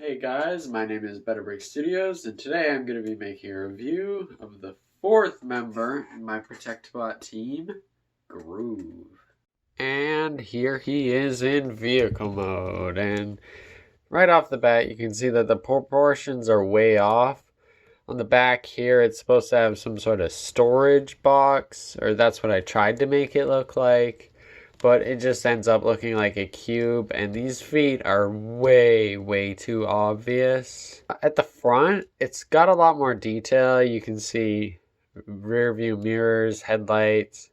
Hey guys, my name is Better Break Studios, and today I'm going to be making a review of the fourth member in my Protectbot team, Groove. And here he is in vehicle mode, and right off the bat you can see that the proportions are way off. On the back here it's supposed to have some sort of storage box, or that's what I tried to make it look like. But it just ends up looking like a cube, and these feet are way too obvious. At the front, it's got a lot more detail. You can see rear view mirrors, headlights,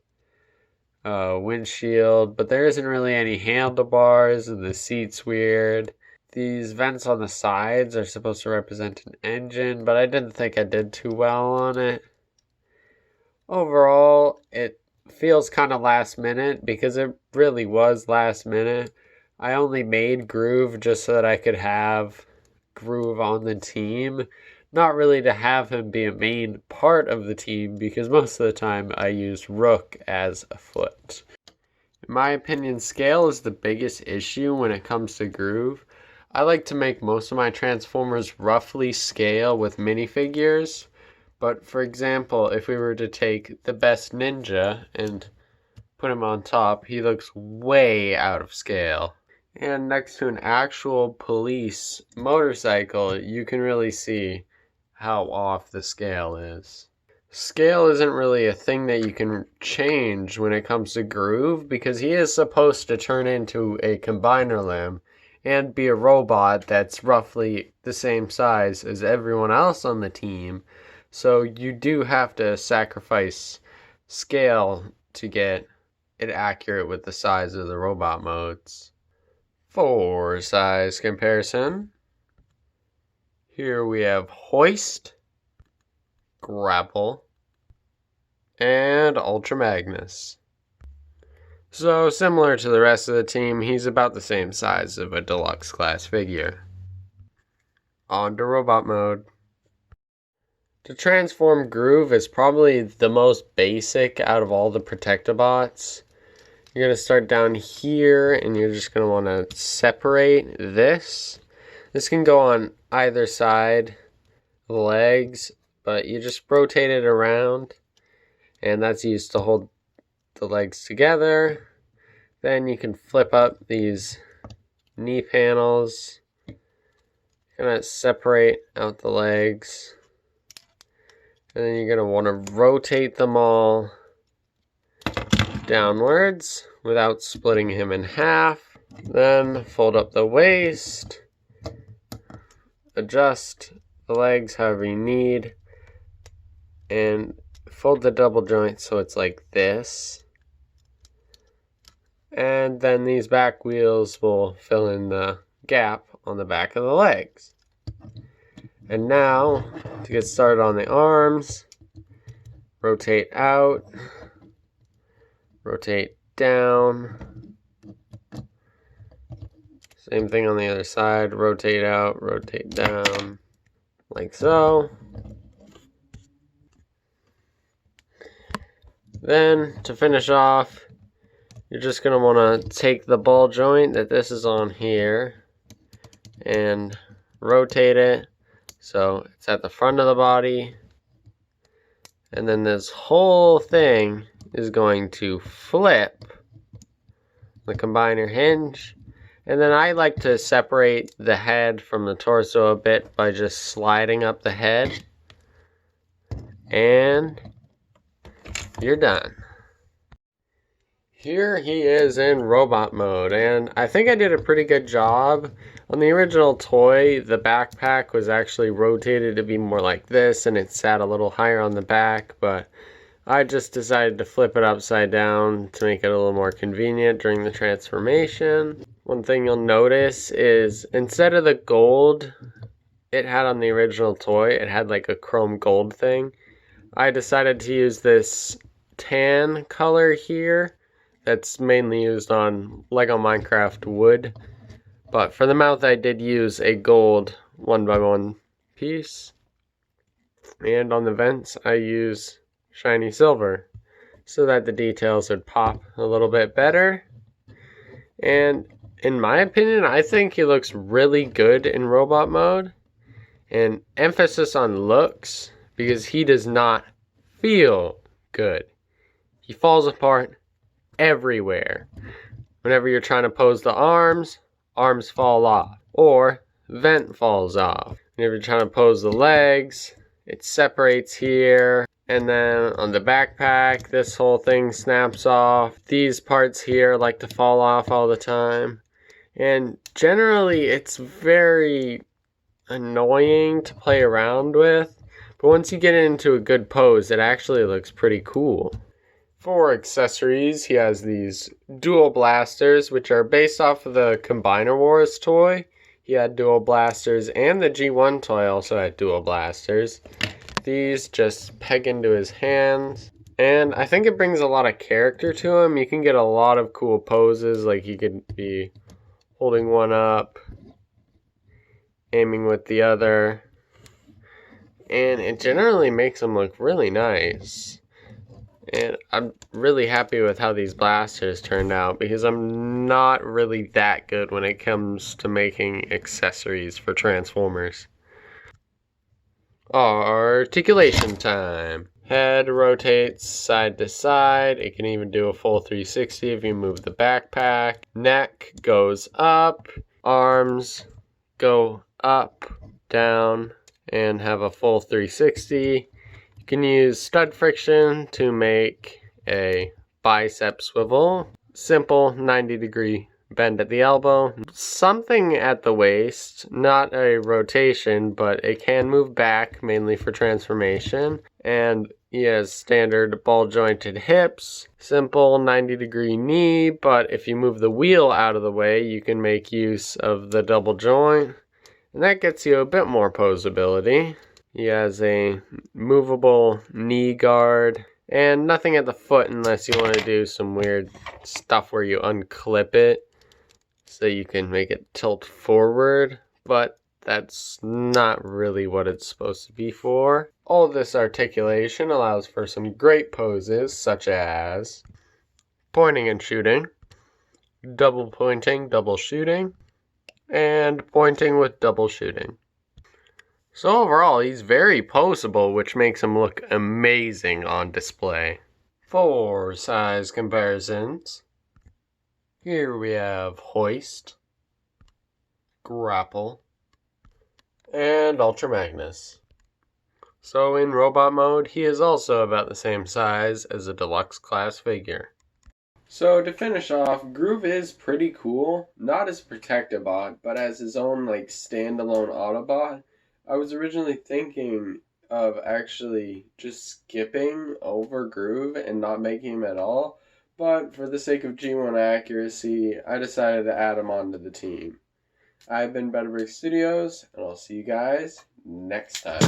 windshield, but there isn't really any handlebars, and the seat's weird. These vents on the sides are supposed to represent an engine, but I didn't think I did too well on it. Overall, it feels kind of last minute because it really was last minute. I only made Groove just so that I could have Groove on the team, not really to have him be a main part of the team, because most of the time I use Rook as a foot. In my opinion, scale is the biggest issue when it comes to Groove. I like to make most of my Transformers roughly scale with minifigures. But for example, if we were to take the best ninja and put him on top, he looks way out of scale. And next to an actual police motorcycle, you can really see how off the scale is. Scale isn't really a thing that you can change when it comes to Groove, because he is supposed to turn into a combiner limb and be a robot that's roughly the same size as everyone else on the team. So you do have to sacrifice scale to get it accurate with the size of the robot modes. For size comparison, here we have Hoist, Grapple, and Ultra Magnus. So similar to the rest of the team, he's about the same size of a deluxe class figure. On to robot mode. To transform Groove is probably the most basic out of all the Protectobots. You're going to start down here, and you're just going to want to separate this. This can go on either side of the legs, but you just rotate it around, and that's used to hold the legs together. Then you can flip up these knee panels, kind of separate out the legs. And then you're going to want to rotate them all downwards without splitting him in half. Then fold up the waist. Adjust the legs however you need. And fold the double joint so it's like this. And then these back wheels will fill in the gap on the back of the legs. And now, to get started on the arms, rotate out, rotate down. Same thing on the other side, rotate out, rotate down, like so. Then, to finish off, you're just going to want to take the ball joint that this is on here and rotate it. So it's at the front of the body, and then this whole thing is going to flip the combiner hinge. And then I like to separate the head from the torso a bit by just sliding up the head, and you're done. Here he is in robot mode, and I think I did a pretty good job. On the original toy, the backpack was actually rotated to be more like this, and it sat a little higher on the back, but I just decided to flip it upside down to make it a little more convenient during the transformation. One thing you'll notice is instead of the gold it had on the original toy, it had like a chrome gold thing. I decided to use this tan color here that's mainly used on Lego Minecraft wood. But for the mouth I did use a gold 1x1 piece. And on the vents I use shiny silver so that the details would pop a little bit better. And in my opinion, I think he looks really good in robot mode. And emphasis on looks, because he does not feel good. He falls apart everywhere. Whenever you're trying to pose the arms fall off. Or vent falls off. Whenever you're trying to pose the legs, it separates here. And then on the backpack, this whole thing snaps off. These parts here like to fall off all the time. And generally, it's very annoying to play around with. But once you get into a good pose, it actually looks pretty cool. For accessories, he has these dual blasters, which are based off of the Combiner Wars toy. He had dual blasters, and the G1 toy also had dual blasters. These just peg into his hands, and I think it brings a lot of character to him. You can get a lot of cool poses, like you could be holding one up, aiming with the other, and it generally makes him look really nice. And I'm really happy with how these blasters turned out, because I'm not really that good when it comes to making accessories for Transformers. Articulation time. Head rotates side to side. It can even do a full 360 if you move the backpack. Neck goes up. Arms go up, down, and have a full 360. You can use stud friction to make a bicep swivel. Simple 90-degree bend at the elbow. Something at the waist, not a rotation, but it can move back, mainly for transformation. And he has standard ball jointed hips. Simple 90-degree knee, but if you move the wheel out of the way, you can make use of the double joint. And that gets you a bit more posability. He has a movable knee guard, and nothing at the foot unless you want to do some weird stuff where you unclip it so you can make it tilt forward, but that's not really what it's supposed to be for. All this articulation allows for some great poses, such as pointing and shooting, double pointing, double shooting, and pointing with double shooting. So overall, he's very poseable, which makes him look amazing on display. For size comparisons, here we have Hoist, Grapple, and Ultra Magnus. So in robot mode, he is also about the same size as a deluxe class figure. So to finish off, Groove is pretty cool. Not as Protectobot, but as his own standalone Autobot. I was originally thinking of actually just skipping over Groove and not making him at all, but for the sake of G1 accuracy, I decided to add him onto the team. I've been Betterbrick Studios, and I'll see you guys next time.